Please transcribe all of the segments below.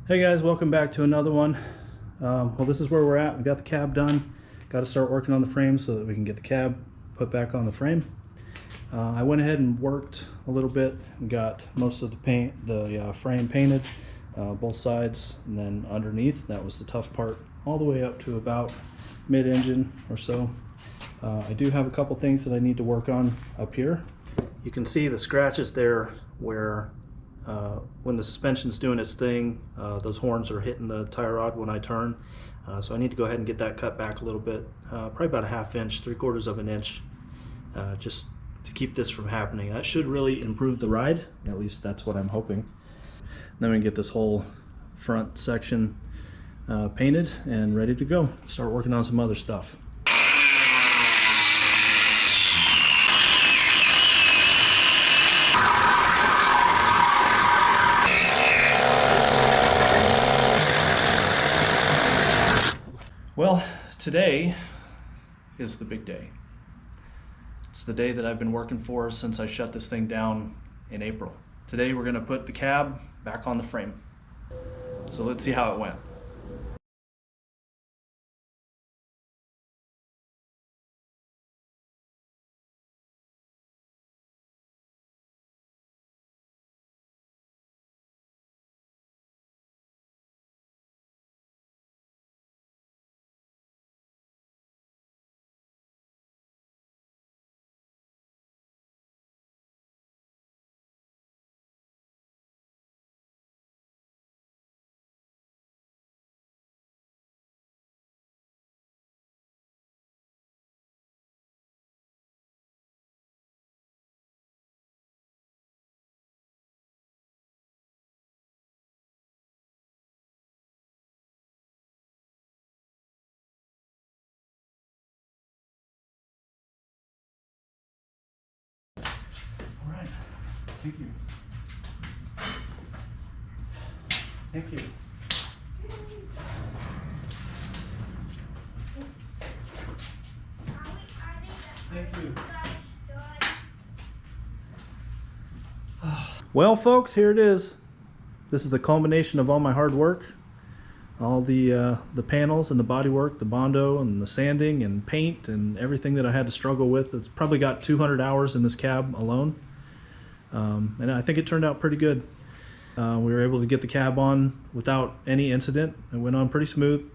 Hey guys, welcome back to another one. Well, this is where we're at. We got the cab done. Got to start working on the frame so that we can get the cab put back on the frame. I went ahead and worked a little bit and got most of the frame painted, both sides, and then underneath. That was the tough part, all the way up to about mid-engine or so. I do have a couple things that I need to work on up here. You can see the scratches there where when the suspension's doing its thing, those horns are hitting the tie rod when I turn. So I need to go ahead and get that cut back a little bit, probably about a ½ inch, 3/4 of an inch, just to keep this from happening. That should really improve the ride, at least that's what I'm hoping. Then we can get this whole front section painted and ready to go. Start working on some other stuff. Well, today is the big day. It's the day that I've been working for since I shut this thing down in April. Today we're going to put the cab back on the frame. So let's see how it went. All right, thank you. Thank you. Thank you. Well, folks, here it is. This is the culmination of all my hard work. All the panels and the bodywork, the Bondo and the sanding and paint and everything that I had to struggle with. It's probably got 200 hours in this cab alone. And I think it turned out pretty good. We were able to get the cab on without any incident. It went on pretty smooth.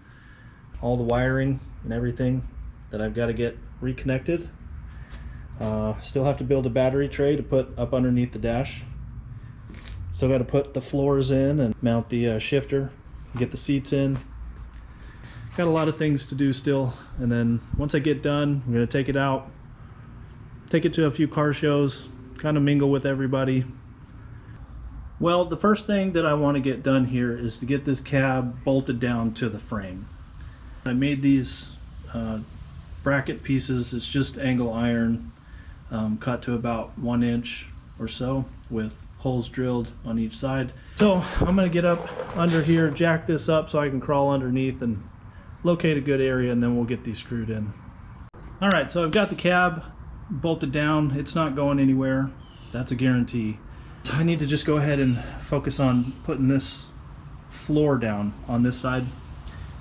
All the wiring and everything that I've got to get reconnected. Still have to build a battery tray to put up underneath the dash. Still got to put the floors in and mount the shifter, get the seats in. Got a lot of things to do still, and then once I get done, I'm going to take it out, take it to a few car shows, kind of mingle with everybody. Well, the first thing that I want to get done here is to get this cab bolted down to the frame. I made these bracket pieces. It's just angle iron, cut to about 1 inch or so with holes drilled on each side. So I'm going to get up under here, jack this up so I can crawl underneath and locate a good area, and then we'll get these screwed in. All right, so I've got the cab bolted down. It's not going anywhere. That's a guarantee. So I need to just go ahead and focus on putting this floor down on this side.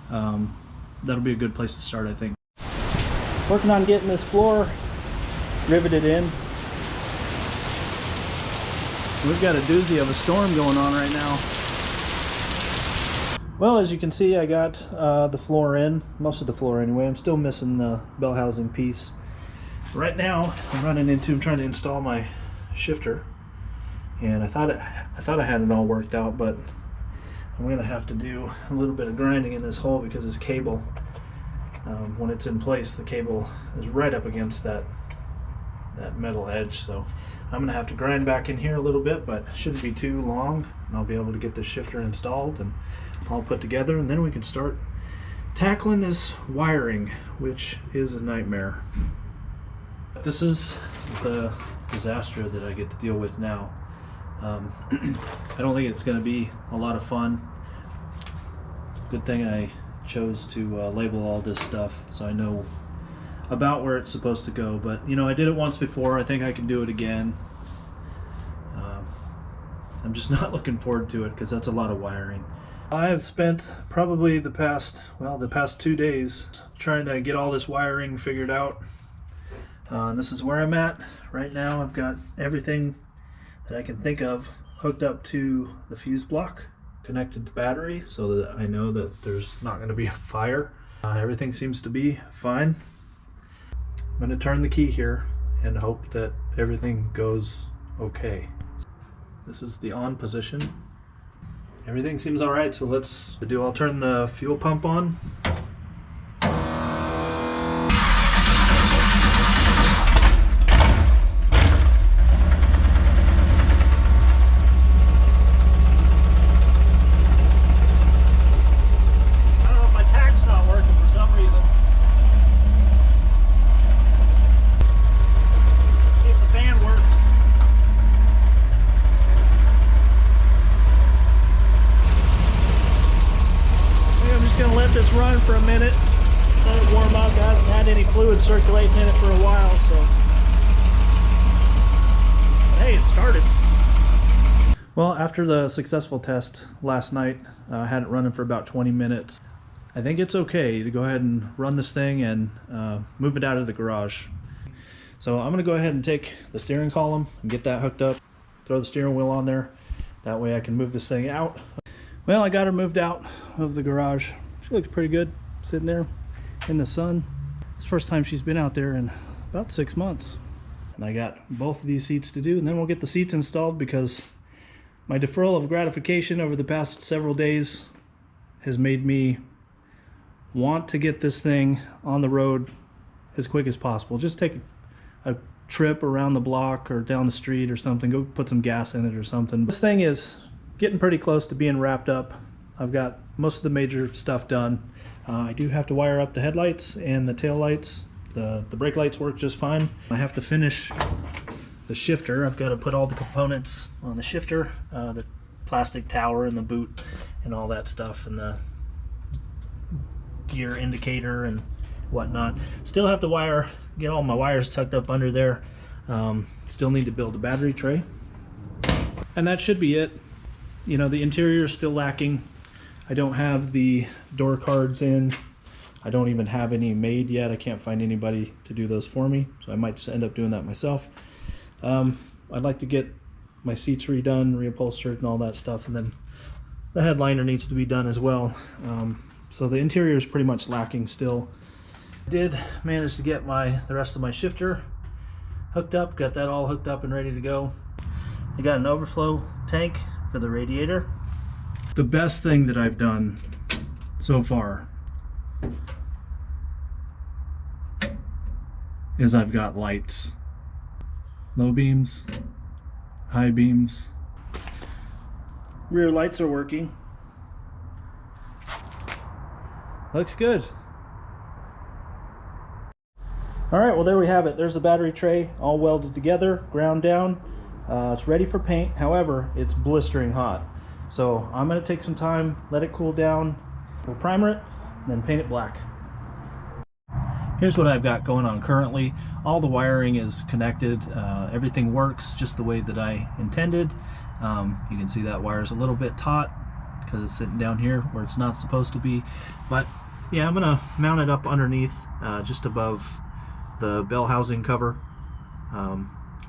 That'll be a good place to start, I think. Working on getting this floor riveted in. We've got a doozy of a storm going on right now. Well, as you can see, I got the floor in, most of the floor anyway. I'm still missing the bell housing piece. Right now, I'm trying to install my shifter, and I thought I had it all worked out, but I'm going to have to do a little bit of grinding in this hole because this cable, when it's in place, the cable is right up against that metal edge. So I'm going to have to grind back in here a little bit, but it shouldn't be too long, and I'll be able to get this shifter installed and all put together, and then we can start tackling this wiring, which is a nightmare. This is the disaster that I get to deal with now. I don't think it's going to be a lot of fun. Good thing I chose to label all this stuff so I know about where it's supposed to go, but you know, I did it once before. I think I can do it again. I'm just not looking forward to it because that's a lot of wiring. I have spent probably the past 2 days trying to get all this wiring figured out. This is where I'm at right now. I've got everything that I can think of hooked up to the fuse block, connected to battery so that I know that there's not going to be a fire. Everything seems to be fine. I'm going to turn the key here and hope that everything goes okay. This is the on position. Everything seems all right, so I'll turn the fuel pump on. This run for a minute, let it warm up. It hasn't had any fluid circulating in it for a while, so hey, it started. Well, after the successful test last night, I had it running for about 20 minutes. I think it's okay to go ahead and run this thing and move it out of the garage. So I'm going to go ahead and take the steering column and get that hooked up, throw the steering wheel on there. That way I can move this thing out. Well, I got her moved out of the garage. She looks pretty good sitting there in the sun. It's the first time she's been out there in about 6 months. And I got both of these seats to do, and then we'll get the seats installed because my deferral of gratification over the past several days has made me want to get this thing on the road as quick as possible. Just take a trip around the block or down the street or something, go put some gas in it or something. This thing is getting pretty close to being wrapped up. I've got most of the major stuff done. I do have to wire up the headlights and the tail lights. The brake lights work just fine. I have to finish the shifter. I've got to put all the components on the shifter, the plastic tower and the boot and all that stuff, and the gear indicator and whatnot. Still have to get all my wires tucked up under there. Still need to build a battery tray. And that should be it. You know, the interior is still lacking. I don't have the door cards in. I don't even have any made yet. I can't find anybody to do those for me, so I might just end up doing that myself. I'd like to get my seats redone, reupholstered and all that stuff, and then the headliner needs to be done as well. So the interior is pretty much lacking still. I did manage to get the rest of my shifter hooked up, got that all hooked up and ready to go. I got an overflow tank for the radiator. The best thing that I've done so far is I've got lights. Low beams, high beams. Rear lights are working. Looks good. Alright, well there we have it. There's the battery tray all welded together, ground down. It's ready for paint. However, it's blistering hot. So I'm going to take some time, let it cool down, we'll primer it, and then paint it black. Here's what I've got going on currently. All the wiring is connected. Everything works just the way that I intended. You can see that wire's a little bit taut because it's sitting down here where it's not supposed to be. But yeah, I'm going to mount it up underneath, just above the bell housing cover,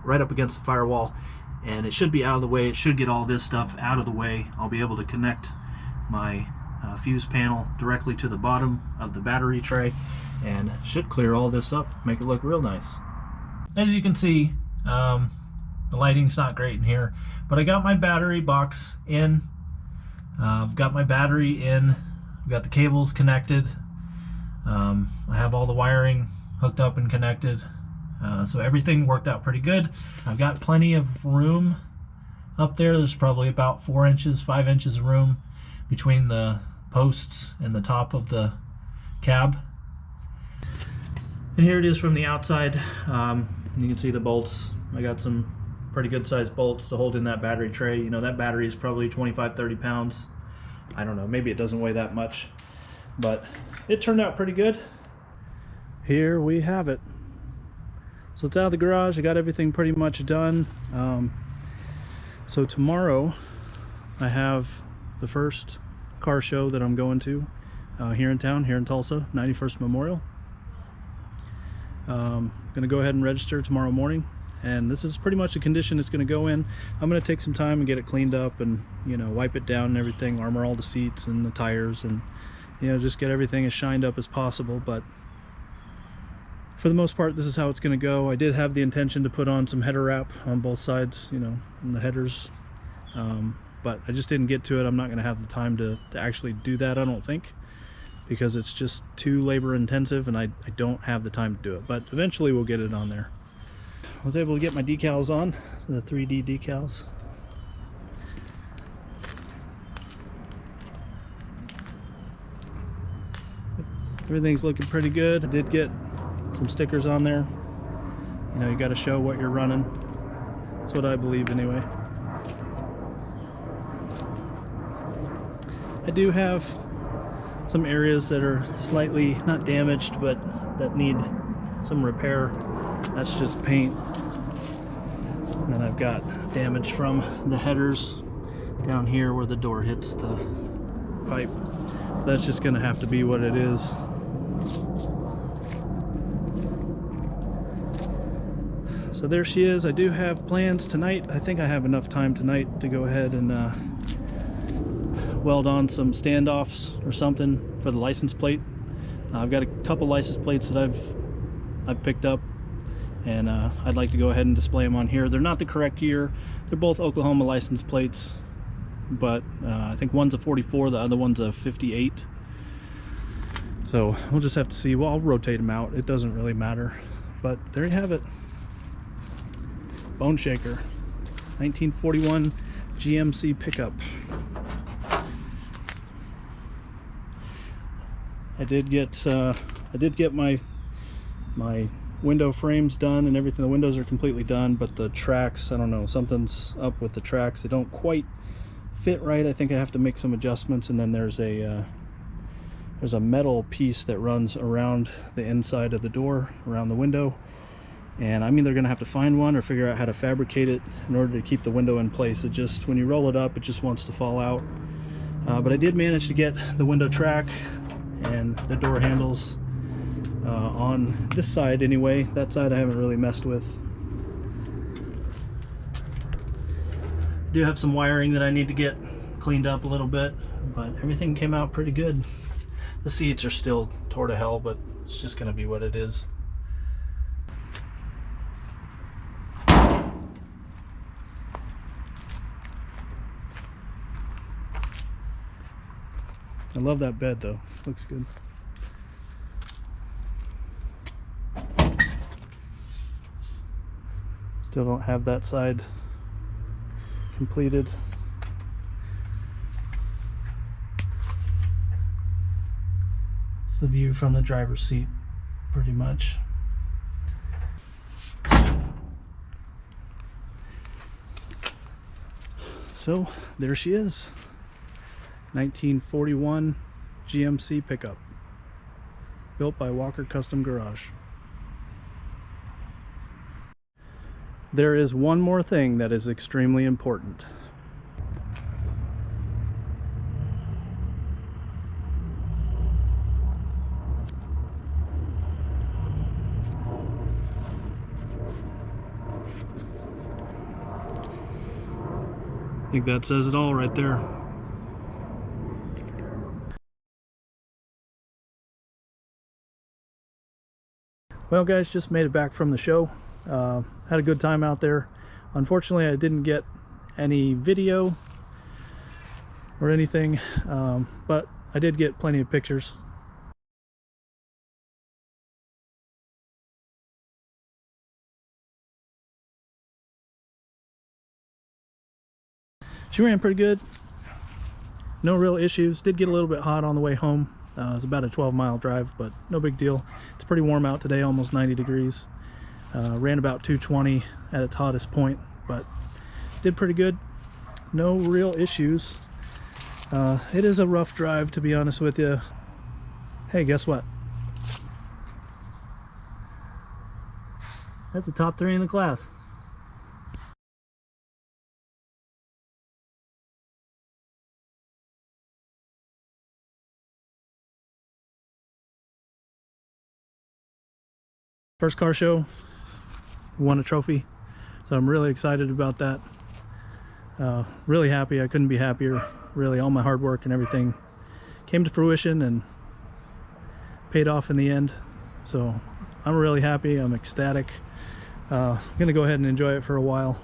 right up against the firewall. And it should be out of the way. It should get all this stuff out of the way. I'll be able to connect my fuse panel directly to the bottom of the battery tray, and should clear all this up, make it look real nice. As you can see, the lighting's not great in here, but I got my battery box in. I've got my battery in. I've got the cables connected. I have all the wiring hooked up and connected. So everything worked out pretty good. I've got plenty of room up there. There's probably about 4 inches, 5 inches of room between the posts and the top of the cab. And here it is from the outside. You can see the bolts. I got some pretty good sized bolts to hold in that battery tray. You know, that battery is probably 25-30 pounds. I don't know, maybe it doesn't weigh that much, but it turned out pretty good. Here we have it. So it's out of the garage. I got everything pretty much done. So tomorrow I have the first car show that I'm going to here in town, here in Tulsa, 91st Memorial. Gonna go ahead and register tomorrow morning, and this is pretty much the condition it's going to go in. I'm going to take some time and get it cleaned up and, you know, wipe it down and everything, armor all the seats and the tires, and, you know, just get everything as shined up as possible. But for the most part, this is how it's going to go. I did have the intention to put on some header wrap on both sides, you know, in the headers, but I just didn't get to it. I'm not going to have the time to actually do that, I don't think, because it's just too labor intensive and I don't have the time to do it. But eventually we'll get it on there. I was able to get my decals on, the 3D decals. Everything's looking pretty good. I did get some stickers on there. You know, you got to show what you're running. That's what I believe anyway. I do have some areas that are slightly not damaged, but that need some repair. That's just paint. And then I've got damage from the headers down here where the door hits the pipe. That's just going to have to be what it is. So there she is. I do have plans tonight. I think I have enough time tonight to go ahead and weld on some standoffs or something for the license plate. I've got a couple license plates that I've picked up, and I'd like to go ahead and display them on here. They're not the correct year. They're both Oklahoma license plates, but I think one's a 44, the other one's a 58. So we'll just have to see. Well, I'll rotate them out. It doesn't really matter. But there you have it. Boneshaker, 1941 GMC pickup. I did get my window frames done and everything. The windows are completely done, but the tracks, I don't know, something's up with the tracks. They don't quite fit right. I think I have to make some adjustments. And then there's a metal piece that runs around the inside of the door, around the window, and I'm either gonna have to find one or figure out how to fabricate it in order to keep the window in place. It just, when you roll it up, it just wants to fall out. But I did manage to get the window track and the door handles on this side anyway. That side I haven't really messed with. I do have some wiring that I need to get cleaned up a little bit, but everything came out pretty good. The seats are still tore to hell, but it's just gonna be what it is. I love that bed though, looks good. Still don't have that side completed. It's the view from the driver's seat, pretty much. So there she is. 1941 GMC pickup, built by Walker Custom Garage. There is one more thing that is extremely important. I think that says it all right there. Well guys, just made it back from the show. Had a good time out there. Unfortunately, I didn't get any video or anything, but I did get plenty of pictures. She ran pretty good. No real issues. Did get a little bit hot on the way home. It was about a 12-mile drive, but no big deal. It's pretty warm out today, almost 90 degrees. Ran about 220 at its hottest point, but did pretty good. No real issues. It is a rough drive, to be honest with you. Hey, guess what? That's a top 3 in the class. First car show, won a trophy, so I'm really excited about that. Really happy. I couldn't be happier. Really, all my hard work and everything came to fruition and paid off in the end. So I'm really happy. I'm ecstatic. I'm gonna go ahead and enjoy it for a while.